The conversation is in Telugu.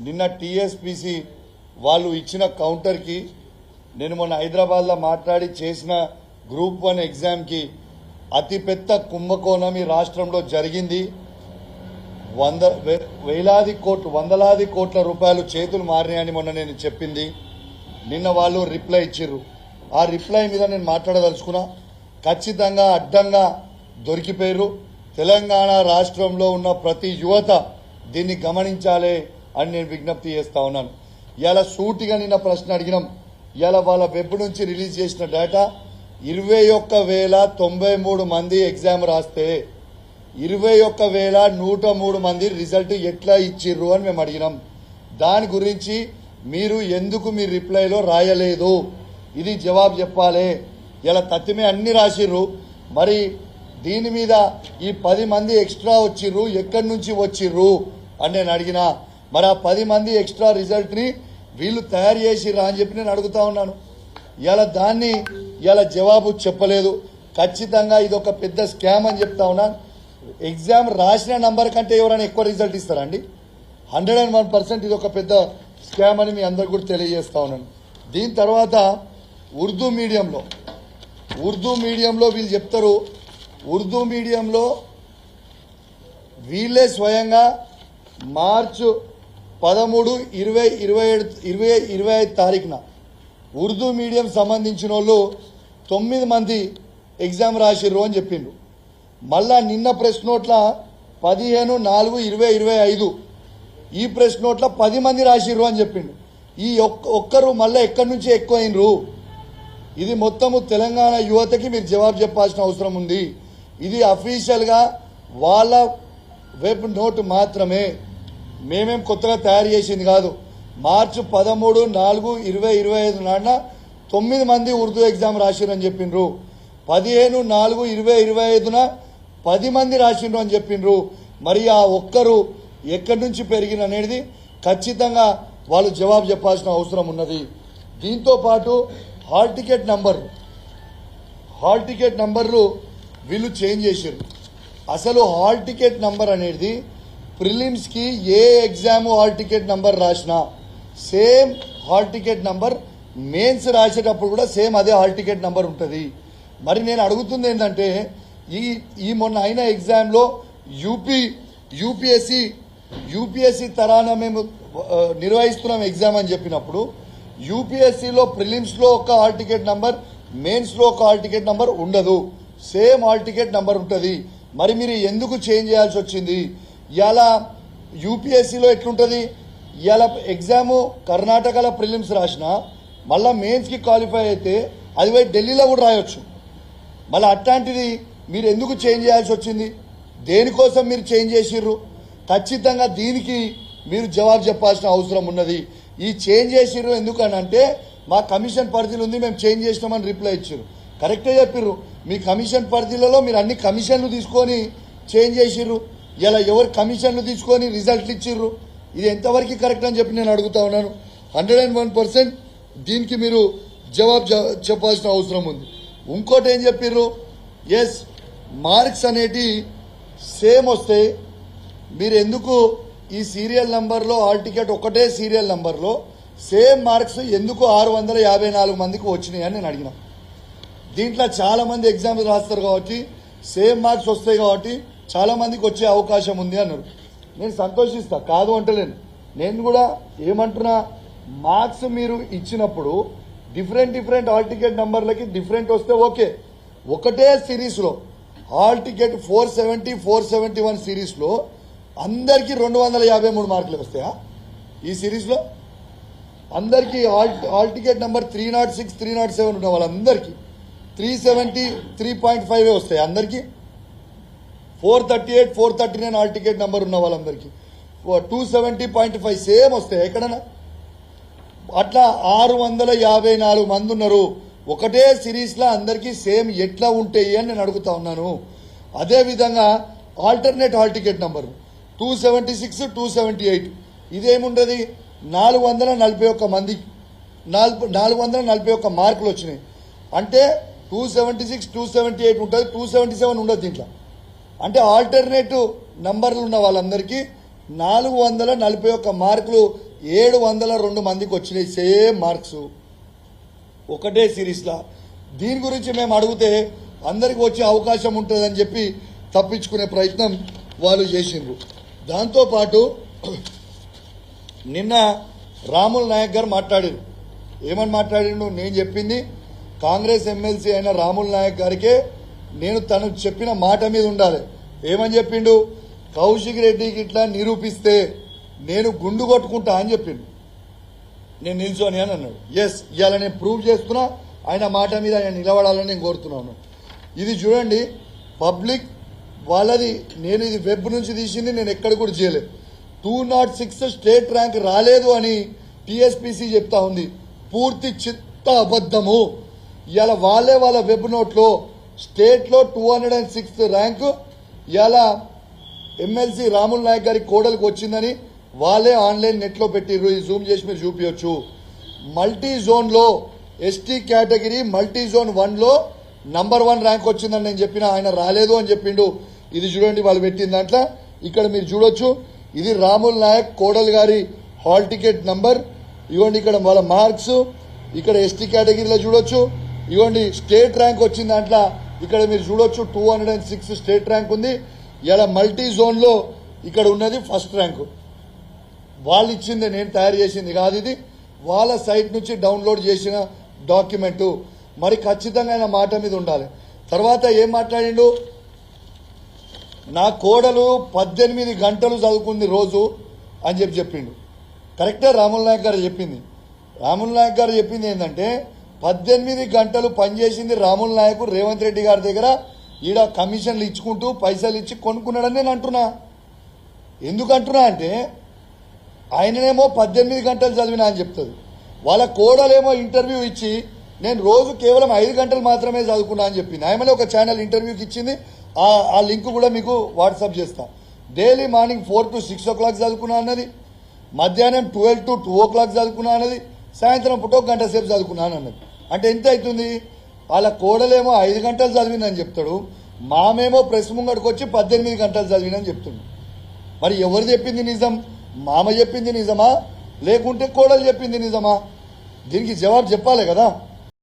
నిన్న టీఎస్పీసీ వాళ్ళు ఇచ్చిన కౌంటర్కి నేను మొన్న హైదరాబాద్లో మాట్లాడి చేసిన గ్రూప్ 1 ఎగ్జామ్కి అతిపెద్ద కుంభకోణం ఈ రాష్ట్రంలో జరిగింది. వందలాది కోట్ల రూపాయలు చేతులు మారినాయని మొన్న నేను చెప్పింది. నిన్న వాళ్ళు రిప్లై ఇచ్చిర్రు. ఆ రిప్లై మీద నేను మాట్లాడదలుచుకున్నా. ఖచ్చితంగా అడ్డంగా దొరికిపోయారు. తెలంగాణ రాష్ట్రంలో ఉన్న ప్రతి యువత దీన్ని గమనించాలి అని నేను విజ్ఞప్తి చేస్తా ఉన్నాను. ఇలా సూటిగా నిన్న ప్రశ్న అడిగినాం. ఇలా వాళ్ళ వెబ్ నుంచి రిలీజ్ చేసిన డేటా 21,093 మంది ఎగ్జామ్ రాస్తే 21,103 మంది రిజల్ట్ ఎట్లా ఇచ్చిర్రు అని మేము అడిగినాం. దాని గురించి మీరు ఎందుకు మీ రిప్లైలో రాయలేదు, ఇది జవాబు చెప్పాలి. ఇలా తత్తిమే అన్ని రాసిర్రు. మరి దీని మీద ఈ 10 మంది ఎక్స్ట్రా వచ్చిర్రు ఎక్కడి నుంచి వచ్చిర్రు అని నేను అడిగినా. మరి ఆ 10 మంది ఎక్స్ట్రా రిజల్ట్ని వీళ్ళు తయారు చేసిర్రా అని చెప్పి నేను అడుగుతా ఉన్నాను. ఇలా జవాబు చెప్పలేదు. ఖచ్చితంగా ఇది ఒక పెద్ద స్కామ్ అని చెప్తా ఉన్నాను. ఎగ్జామ్ రాసిన నంబర్ కంటే ఎవరైనా ఎక్కువ రిజల్ట్ ఇస్తారండి? 101% ఇది ఒక పెద్ద స్కామ్ అని మీ అందరికి కూడా తెలియజేస్తా ఉన్నాను. దీని తర్వాత ఉర్దూ మీడియంలో వీళ్ళు చెప్తారు. ఉర్దూ మీడియంలో వీళ్ళే స్వయంగా మార్చి 13, 20, 27, 25 ఉర్దూ మీడియం సంబంధించిన వాళ్ళు 9 మంది ఎగ్జామ్ రాసిర్రు అని చెప్పిండ్రు. మళ్ళా నిన్న ప్రెస్ నోట్ల 15, 4, 20, 25 ఈ ప్రెస్ నోట్ల 10 మంది రాసిర్రు అని చెప్పిండు. ఈ ఒక్కరు మళ్ళీ ఎక్కడి నుంచి ఎక్కువ అయినరు? ఇది మొత్తము తెలంగాణ యువతకి మీరు జవాబు చెప్పాల్సిన అవసరం ఉంది. ఇది అఫీషియల్గా వాళ్ళ వెబ్ నోట్ మాత్రమే, మేమేం కొత్తగా తయారు చేసింది కాదు. మార్చి 13, 4, 20, 25 నాడున 9 మంది ఉర్దూ ఎగ్జామ్ రాసిర్రు చెప్పిండ్రు. 15, 4, 20, 25న 10 మంది రాసిండ్రు అని చెప్పిండ్రు. మరి ఆ ఒక్కరు ఎక్కడి నుంచి పెరిగిన అనేది ఖచ్చితంగా వాళ్ళు జవాబు చెప్పాల్సిన అవసరం ఉన్నది. దీంతో పాటు హాల్ టికెట్ నంబర్లు వీళ్ళు చేంజ్ చేశారు. అసలు హాల్ టికెట్ నంబర్ అనేది ప్రిలిమ్స్కి ఏ ఎగ్జామ్ హాల్ టికెట్ నంబర్ రాసినా same hall ticket number mains రాసేటప్పుడు కూడా సేమ్ అదే హాల్ టికెట్ నంబర్ ఉంటుంది. మరి నేను అడుగుతుంది ఏంటంటే ఈ మొన్న అయిన ఎగ్జామ్లో యూపీఎస్సీ తరాన మేము నిర్వహిస్తున్నాం ఎగ్జామ్ అని చెప్పినప్పుడు యూపీఎస్సీలో ప్రిలిమ్స్లో ఒక హాల్ టికెట్ నంబర్, మెయిన్స్లో ఒక హాల్ టికెట్ నంబర్ ఉండదు, సేమ్ హాల్ టికెట్ నంబర్ ఉంటుంది. మరి మీరు ఎందుకు చేంజ్ చేయాల్సి వచ్చింది? ఇలా యూపీఎస్సీలో ఎట్లుంటుంది? ఇలా ఎగ్జాము కర్ణాటకలో ప్రిలిమ్స్ రాసిన మళ్ళీ మెయిన్స్కి క్వాలిఫై అయితే అది పోయి ఢిల్లీలో కూడా రాయొచ్చు. మళ్ళీ అట్లాంటిది మీరు ఎందుకు చేంజ్ చేయాల్సి వచ్చింది? దేనికోసం మీరు చేంజ్ చేసిర్రు? ఖచ్చితంగా దీనికి మీరు జవాబు చెప్పాల్సిన అవసరం ఉన్నది. ఈ చేంజ్ చేసిర్రు ఎందుకనంటే మా కమిషన్ పరిధిలో ఉంది, మేము చేంజ్ చేసినామని రిప్లై ఇచ్చారు. కరెక్టే చెప్పిర్రు. మీ కమిషన్ పరిధిలలో మీరు అన్ని కమిషన్లు తీసుకొని చేంజ్ చేసిర్రు. ఇలా ఎవరు కమిషన్లు తీసుకొని రిజల్ట్లు ఇచ్చిర్రు? ఇది ఎంతవరకు కరెక్ట్ అని చెప్పి నేను అడుగుతా ఉన్నాను. 101% దీనికి మీరు జవాబు చెప్పాల్సిన అవసరం ఉంది. ఇంకోటి ఏం చెప్పిర్రు? ఎస్, మార్క్స్ అనేటి సేమ్ వస్తాయి, మీరు ఎందుకు ఈ సీరియల్ నంబర్లో హాల్ టికెట్ ఒకటే సీరియల్ నంబర్లో సేమ్ మార్క్స్ ఎందుకు 654 మందికి వచ్చినాయి అని నేను అడిగినా. దీంట్లో చాలా మంది ఎగ్జామ్స్ రాస్తారు కాబట్టి సేమ్ మార్క్స్ వస్తాయి కాబట్టి చాలా మందికి వచ్చే అవకాశం ఉంది అన్నారు. నేను సంతోషిస్తా, కాదు అంటలేను. నేను కూడా ఏమంటున్నా, మార్క్స్ మీరు ఇచ్చినప్పుడు డిఫరెంట్ హాల్ టికెట్ నంబర్లకి డిఫరెంట్ వస్తే ఓకే. ఒకటే సిరీస్లో హాల్ టికెట్ 470, 471 సిరీస్లో అందరికీ 253 మార్కులు వస్తాయా? ఈ సిరీస్లో అందరికీ హాల్ టికెట్ నంబర్ 306, 307 ఉన్న వాళ్ళందరికీ 373.5 వస్తాయి. అందరికీ 438, 439 హాల్ టికెట్ నంబర్ ఉన్న వాళ్ళందరికీ 270.5 సేమ్ వస్తాయి ఎక్కడన్నా? అట్లా 654 మంది ఉన్నారు. ఒకటే సిరీస్లో అందరికీ సేమ్ ఎట్లా ఉంటాయి అని నేను అడుగుతా ఉన్నాను. అదేవిధంగా ఆల్టర్నేట్ హాల్ టికెట్ నంబర్ 276, 278 ఇదేముండదు? 441 మంది 441 మార్కులు వచ్చినాయి అంటే 276, 278 ఉంటుంది, 277 ఉండదు దీంట్లో. అంటే ఆల్టర్నేటివ్ నంబర్లు ఉన్న వాళ్ళందరికీ 441 మార్కులు 702 మందికి వచ్చినాయి, సేమ్ మార్క్స్ ఒకటే సిరీస్లా. దీని గురించి మేము అడిగితే అందరికి వచ్చే అవకాశం ఉంటుందని చెప్పి తప్పించుకునే ప్రయత్నం వాళ్ళు చేసిండ్రు. దాంతోపాటు నిన్న రాముల్ నాయక్ గారు మాట్లాడారు. ఏమని మాట్లాడిండు? నేను చెప్పింది కాంగ్రెస్ ఎమ్మెల్సీ అయిన రాముల్ నాయక్ గారికే నేను తను చెప్పిన మాట మీద ఉండాలి. ఏమని చెప్పిండు? కౌశిక్ రెడ్డికి ఇట్లా నిరూపిస్తే నేను గుండు కొట్టుకుంటా అని చెప్పిండు. నేను నిల్చొని అని అన్నాడు. ఎస్, ఇవాళ నేను ప్రూవ్ చేస్తున్నా, ఆయన మాట మీద ఆయన నిలబడాలని నేను కోరుతున్నాను. ఇది చూడండి, పబ్లిక్ వాళ్ళది, నేను ఇది వెబ్ నుంచి తీసింది, నేను ఎక్కడ కూడా చేయలేదు. 206 స్టేట్ ర్యాంక్ రాలేదు అని టీఎస్పీసీ చెప్తా ఉంది. పూర్తి చిత్త అబద్ధము. ఇవాళ వాళ్ళ వెబ్ నోట్లో స్టేట్లో 206 ర్యాంకు ఇవాళ ఎమ్మెల్సీ రాముల్ నాయక్ గారి కోడలికి వచ్చిందని వాళ్ళే ఆన్లైన్ నెట్లో పెట్టిర్రు. ఈ జూమ్ చేసి మీరు చూపించవచ్చు. మల్టీ జోన్లో ఎస్టీ కేటగిరీ మల్టీ జోన్ 1లో నంబర్ 1 ర్యాంక్ వచ్చిందని నేను చెప్పిన, ఆయన రాలేదు అని చెప్పిండు. ఇది చూడండి వాళ్ళు పెట్టిన దాంట్లో, ఇక్కడ మీరు చూడొచ్చు. ఇది రాముల్ నాయక్ కోడల్ గారి హాల్ టికెట్ నంబర్. ఇవ్వండి ఇక్కడ వాళ్ళ మార్క్స్, ఇక్కడ ఎస్టీ కేటగిరీలో చూడొచ్చు. ఇవ్వండి స్టేట్ ర్యాంక్ వచ్చిన దాంట్లో ఇక్కడ మీరు చూడొచ్చు 206 స్టేట్ ర్యాంక్ ఉంది. ఇలా మల్టీ జోన్లో ఇక్కడ ఉన్నది ఫస్ట్ ర్యాంకు. వాళ్ళు ఇచ్చింది, నేను తయారు చేసింది కాదు, ఇది వాళ్ళ సైట్ నుంచి డౌన్లోడ్ చేసిన డాక్యుమెంటు. మరి ఖచ్చితంగా ఆయన మాట మీద ఉండాలి. తర్వాత ఏం మాట్లాడిండు? నా కోడలు 18 గంటలు చదువుకుంది రోజు అని చెప్పిండు. కరెక్టే రాముల్ నాయక్ గారు చెప్పింది. రాముల్ నాయక్ గారు చెప్పింది ఏంటంటే 18 గంటలు పనిచేసింది రాముల్ నాయక్ రేవంత్ రెడ్డి గారి దగ్గర ఈడ కమిషన్లు ఇచ్చుకుంటూ పైసలు ఇచ్చి కొనుక్కున్నాడని నేను అంటున్నా. ఎందుకు అంటున్నా అంటే ఆయననేమో 18 గంటలు చదివినా అని చెప్తుంది, వాళ్ళ కోడలేమో ఇంటర్వ్యూ ఇచ్చి నేను రోజు కేవలం 5 గంటలు మాత్రమే చదువుకున్నా అని చెప్పింది. ఆయమనే ఒక ఛానల్ ఇంటర్వ్యూకి ఇచ్చింది, ఆ లింక్ కూడా మీకు వాట్సాప్ చేస్తా. డైలీ మార్నింగ్ 4 to 6 o'clock చదువుకున్నా అన్నది, మధ్యాహ్నం 12 to 2 o'clock చదువుకున్నా అన్నది, సాయంత్రం పూట 1 గంట సేపు చదువుకున్నాను అన్నది. అంటే ఎంత అవుతుంది? వాళ్ళ కోడలేమో 5 గంటలు చదివిందని చెప్తాడు, మామేమో ప్రెస్ ముంగడికి వచ్చి 18 గంటలు చదివినని చెప్తుండు. మరి ఎవరు చెప్పింది నిజం? మామ చెప్పింది నిజమా లేకుంటే కోడలు చెప్పింది నిజమా? దీనికి జవాబు చెప్పాలి కదా.